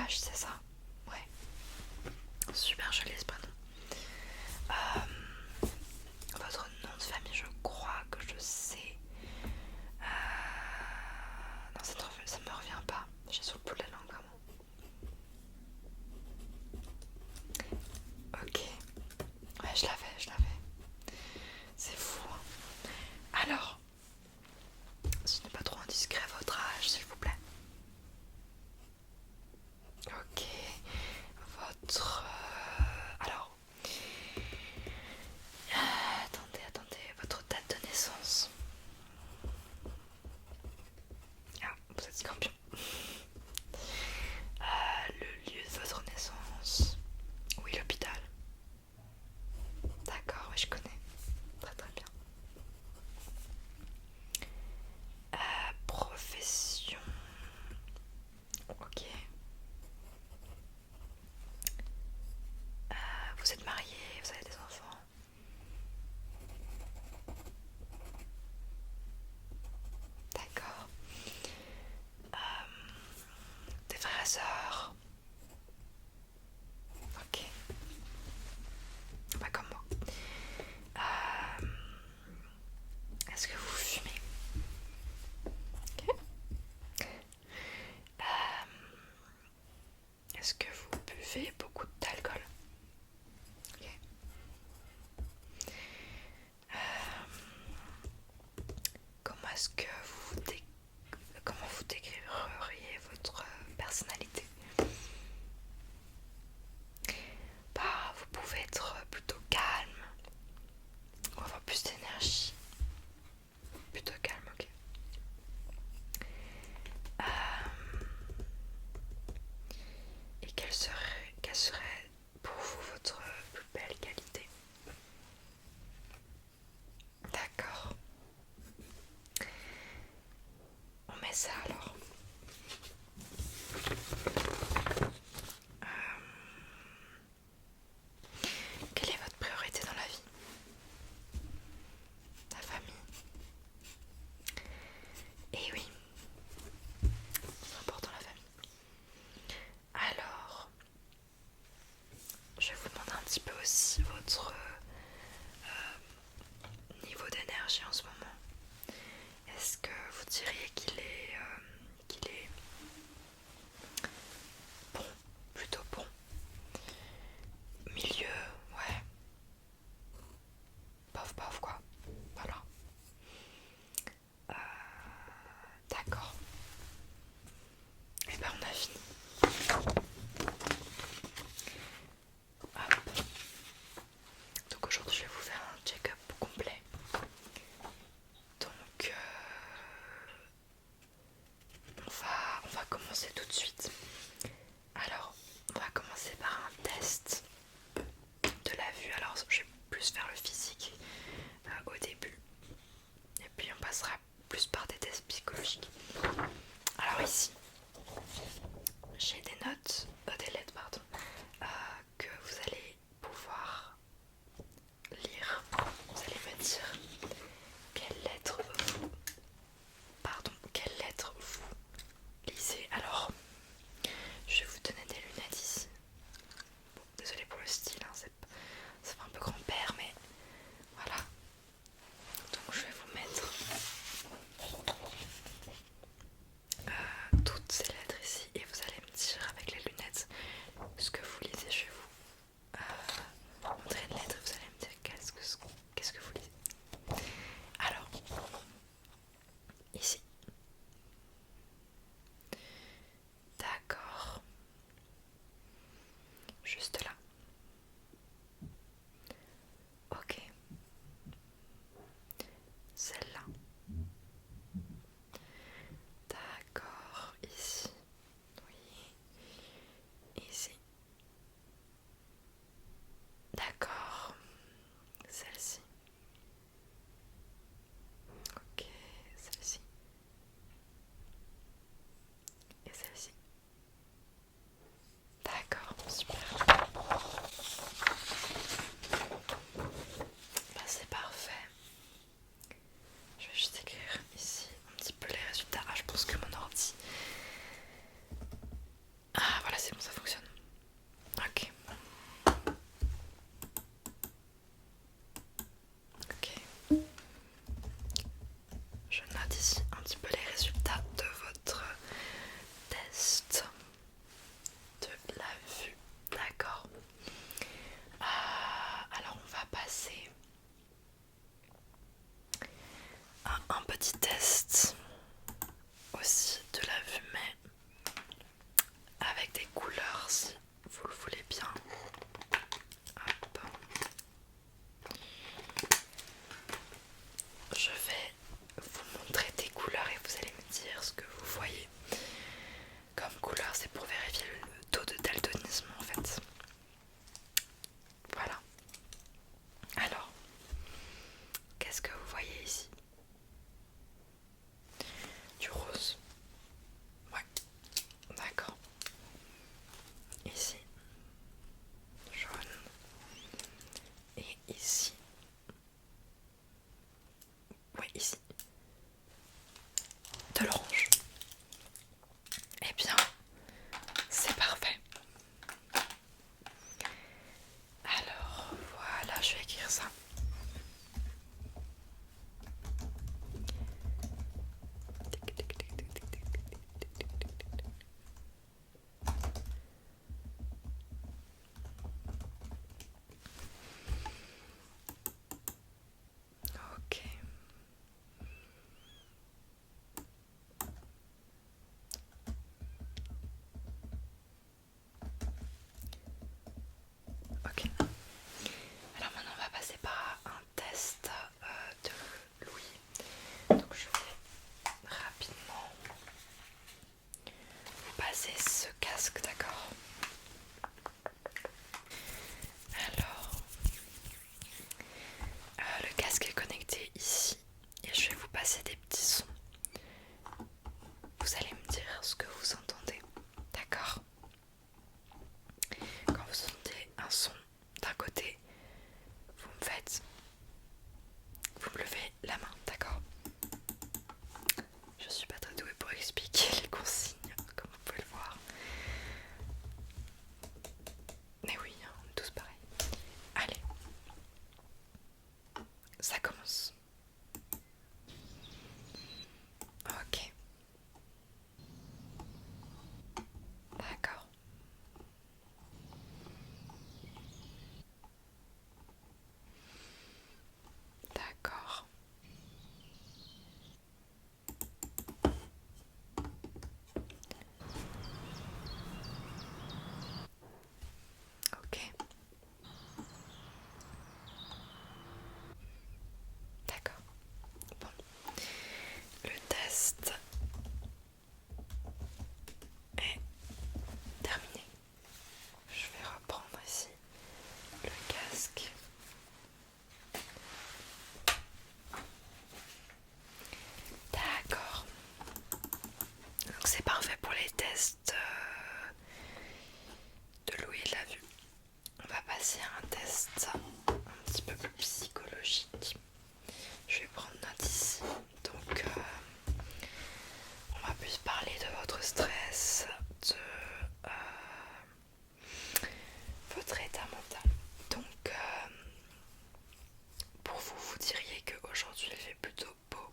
H, c'est ça? Ouais. Super joli ce prénom. Votre nom de famille, je crois que je sais. Non, ça me revient pas. J'ai sur le bout de la langue vraiment. Ok. Ouais, je l'avais. C'est fou, hein. Alors, ce n'est pas trop indiscret votre âge, s'il vous plaît. Ok. Votre... alors... attendez. Votre date de naissance. Ah, vous êtes scorpion. Le lieu de votre naissance. Oui, l'hôpital. D'accord, oui, je connais. Très très bien. Profession. Ok. Vous êtes marié, vous avez des enfants. D'accord. Des frères et sœurs. Ok. Pas comme moi. Euh, Est-ce que vous fumez? Ok. Est-ce que vous buvez beaucoup d'alcool? Ok. Comment est-ce que comment vous décririez votre personnalité? Bah, vous pouvez être plutôt calme ou avoir plus d'énergie. Plutôt calme, ok. Et quelle serait pour vous votre plus belle qualité? D'accord. On met ça alors. Quelle est votre priorité dans la vie? La famille. Et oui, c'est important la famille. Alors, je vais vous demander un petit peu aussi votre niveau d'énergie en ce moment. Est-ce que vous diriez qu'il est bon, plutôt bon? Milieu, ouais. Bof quoi. Voilà. D'accord. Et ben on a fini. Hop. Donc aujourd'hui je vais vous faire un check-up complet. Donc on va commencer tout de suite. Alors on va commencer par un test de la vue. Alors je vais plus faire le physique au début. Et puis on passera plus par des tests psychologiques. Alors ici, j'ai des notes, des lettres pardon, que vous allez pouvoir lire. Vous allez me dire quelle lettre vous lisez. Alors, je vais vous donner des lunettes ici. Bon, désolée pour le style, hein, ça fait un peu grand-père, mais voilà. Donc je vais vous mettre toutes ces lettres ici et vous allez me dire avec les lunettes ce que vous lisez. Je vais vous montrer une lettre et vous allez me dire qu'est-ce que vous lisez. Alors, ici. D'accord. Juste là. Ok. Celle-là. D'accord. Ici. Oui. Ici. D'accord. Celle-ci. Ok. Celle-ci. Et celle-ci. D'accord. Super. c'est bon, ça fonctionne. Ok. Ok. Je note ici un petit peu les résultats de votre test de la vue. D'accord. Alors on va passer à un petit test aussi de la vue, mais avec des couleurs si vous le voulez bien. Hop. Je vais vous montrer des couleurs et vous allez me dire ce que vous voyez comme couleur. C'est pour vérifier le taux de daltonisme en fait. Voilà. Alors, qu'est-ce que vous voyez ici? Du rose. Ouais, d'accord. Ici, jaune. Et ici. Ouais, ici. De l'orange. Eh bien, c'est parfait. Alors, voilà, je vais écrire ça. Ok. Ok. Alors maintenant on va passer par un test de l'ouïe. Donc je vais rapidement vous passer ce casque, d'accord? Alors, le casque est connecté ici et je vais vous passer des petits sons. Vous allez me dire ce que vous entendez, d'accord? Quand vous entendez un son d'un côté, vous me levez la main, d'accord? Je suis pas très douée pour expliquer les consignes, comme vous pouvez le voir. Mais oui, hein, on est tous pareils. Allez, ça commence. Ok. D'accord. D'accord. Ok. D'accord. Bon. Le test est terminé. Je vais reprendre ici le casque. D'accord. Donc c'est parfait pour les tests de l'ouïe et de la vue. On va passer à un test un petit peu plus psychologique. Je vais prendre note ici. Donc on va plus parler de votre stress, de votre état mental. Donc pour vous, vous diriez qu'aujourd'hui il fait plutôt beau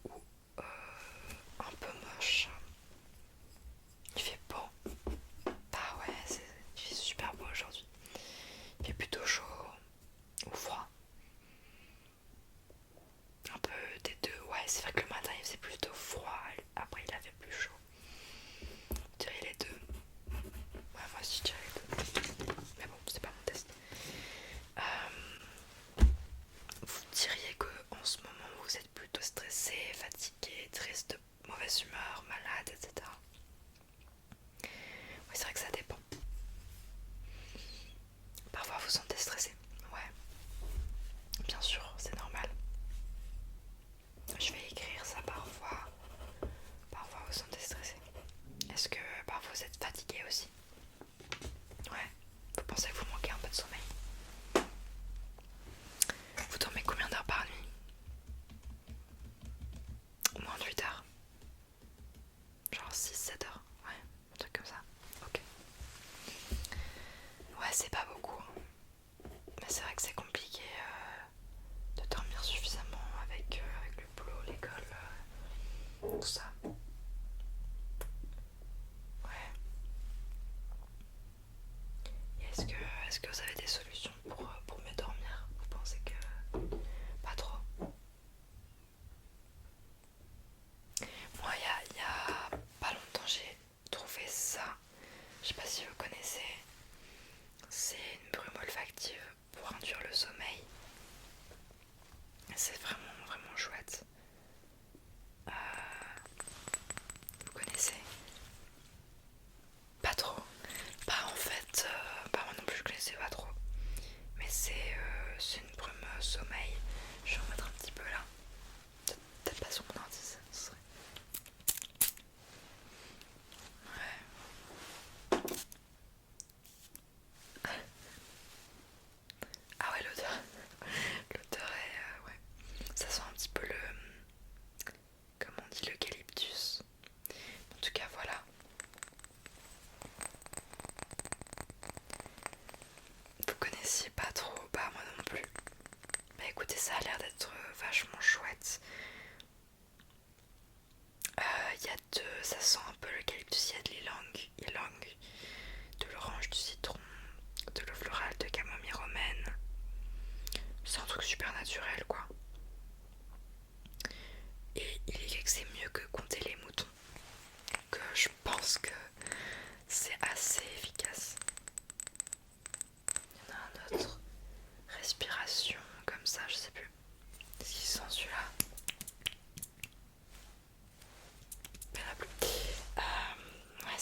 ou un peu moche? Il fait beau. Ah ouais, il fait super beau aujourd'hui. Il fait plutôt chaud ou froid? Un peu des deux. Ouais, c'est vrai que le matin il faisait plutôt froid, après il avait plus chaud. Je dirais les deux. Ouais, moi aussi je dirais les deux. Mais bon, c'est pas mon test. Vous diriez que en ce moment vous êtes plutôt stressé, fatigué, triste, de mauvaise humeur, malade, etc. Oui, c'est vrai que ça dépend. Parfois vous vous sentez stressé. Ouais, bien sûr, c'est normal. Je vais écrire ça parfois. Parfois vous vous sentez stressé. Est-ce que parfois vous êtes fatigué aussi? Ouais. Vous pensez que vous manquez un peu de sommeil? Vous dormez combien d'heures par nuit? Moins de 8 heures. Genre 6-7 heures. Ouais, un truc comme ça. Ok. si vous connaissez. C'est une brume olfactive pour induire le sommeil. C'est vraiment vraiment chouette. Vous connaissez? Pas trop. Bah en fait, bah moi non plus je connaissais pas trop. Mais c'est une brume sommeil. Je vais en mettre un petit peu là. Peut-être pas sur mon ordi, ça serait. Ouais. Ah ouais, l'odeur. L'odeur est... ouais. Ça sent un petit peu le... Comment on dit, l'eucalyptus. En tout cas, voilà. Vous connaissiez pas trop? Bah moi non plus. Bah écoutez, ça a l'air d'être vachement chouette. Ça sent un peu l'eucalyptus, il y a de l'ylang, de l'orange, du citron, de l'eau florale, de camomille romaine. C'est un truc super naturel quoi. Et il est que c'est mieux que compter les moutons. Donc je pense que c'est assez efficace. Il y en a un autre. Respiration comme ça, je sais plus. Qu'est-ce qu'il sent celui-là? Il y en a plus. Ouais,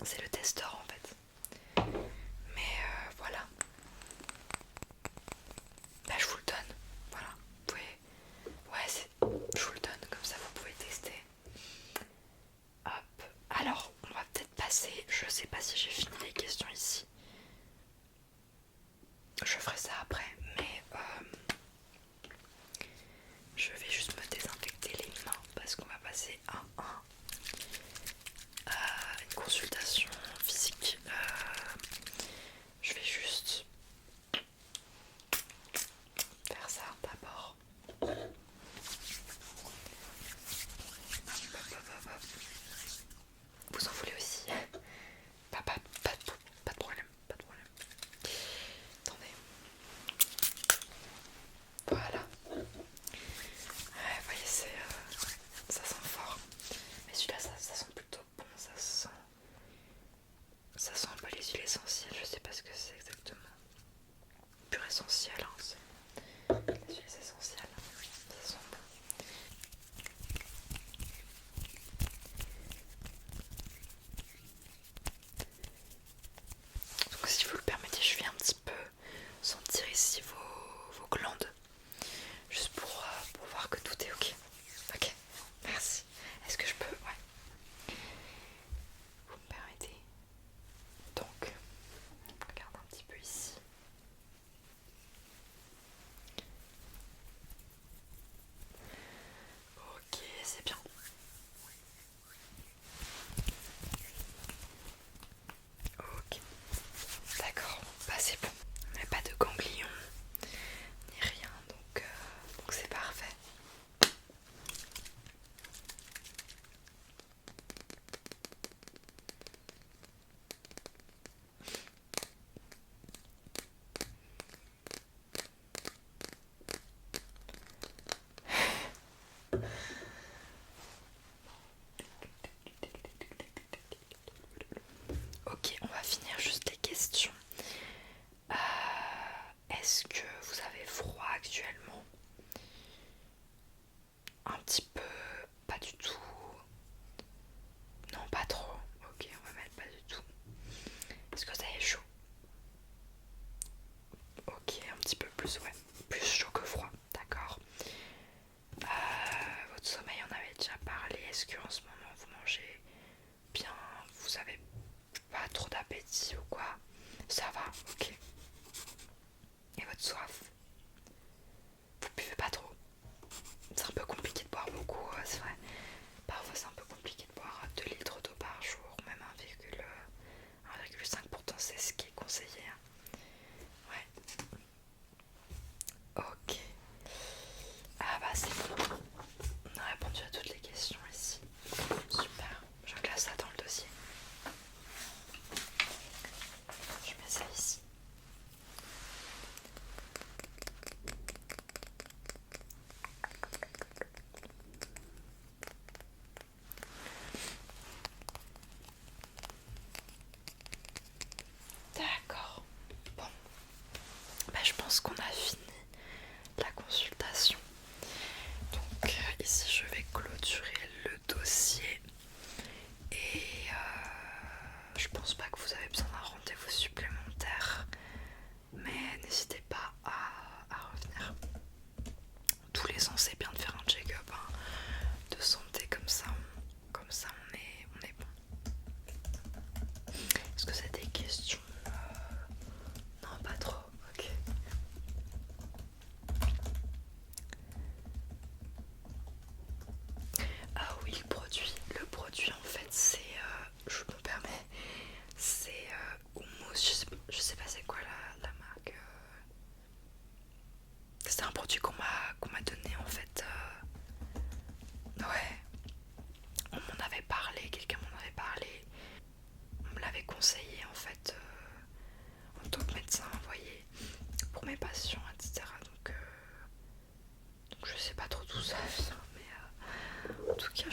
c'est le testeur en fait. Mais voilà. Bah je vous le donne. Voilà. Vous pouvez. Ouais, je vous le donne, comme ça vous pouvez tester. Hop. Alors, on va peut-être passer. Je sais pas si j'ai fini les questions ici. Je ferai ça après, mais je vais juste me désinfecter les mains parce qu'on va passer à une consultation physique. Je vais juste faire ça d'abord. Hop, hop, hop, hop. Vous en voulez aussi? Pas de problème, pas de problème. Attendez. Voilà. Ouais, vous voyez, ça sent fort. Mais celui-là, ça sent plutôt bon. Ça sent un peu les huiles essentielles. Je sais pas ce que c'est exactement. Pure essentielle, hein, c'est les huiles essentielles. Ça sent bon. Donc si vous le permettez, je vais un petit peu sentir ici vos glandes. Juste pour voir que tout est ok. Ok, merci. Est-ce que je peux? Ouais. Vous me permettez? Donc, on regarde un petit peu ici. Ok, c'est bien. Ok, d'accord, bah c'est bon. On n'a pas de ganglions ni rien, donc c'est parfait. Ok, on va finir juste les questions. Est-ce que vous avez froid actuellement? Un petit peu, pas du tout. Non, pas trop. Ok, on va mettre pas du tout. Est-ce que vous avez chaud? Ok, un petit peu plus, ouais. Plus chaud que froid, d'accord. Votre sommeil, on avait déjà parlé. Est-ce qu'en ce moment vous mangez bien? Vous avez pas trop d'appétit ou quoi? Ça va, ok. Et votre soif? Vous buvez pas trop? C'est un peu compliqué de boire beaucoup, c'est vrai. Parfois c'est un peu compliqué de boire 2 litres d'eau par jour, même 1,5, pourtant c'est ce qui est conseillé. Ouais. Ok. Ah bah c'est bon. On a répondu à toutes les questions ici. Super. Je classe ça dans le dossier. Je mets ça ici. lorsqu'on a fini la consultation. Donc ici je vais clôturer le dossier et je pense pas que vous avez besoin d'un rendez-vous supplémentaire, mais n'hésitez pas à revenir. Tous les ans c'est bien de faire un check-up hein, de santé comme ça on est bon. Est-ce que c'est des questions? Non, pas trop, ok. Ah oui, le produit en fait c'est, je me permets, c'est Hummus, je sais pas c'est quoi la marque. C'est un produit qu'on m'a donné en fait. Ouais, on m'en avait parlé, quelqu'un m'en avait parlé. On me l'avait conseillé en fait en tant que médecin, vous voyez, pour mes patients, etc. Donc je sais pas trop d'où ça vient, mais en tout cas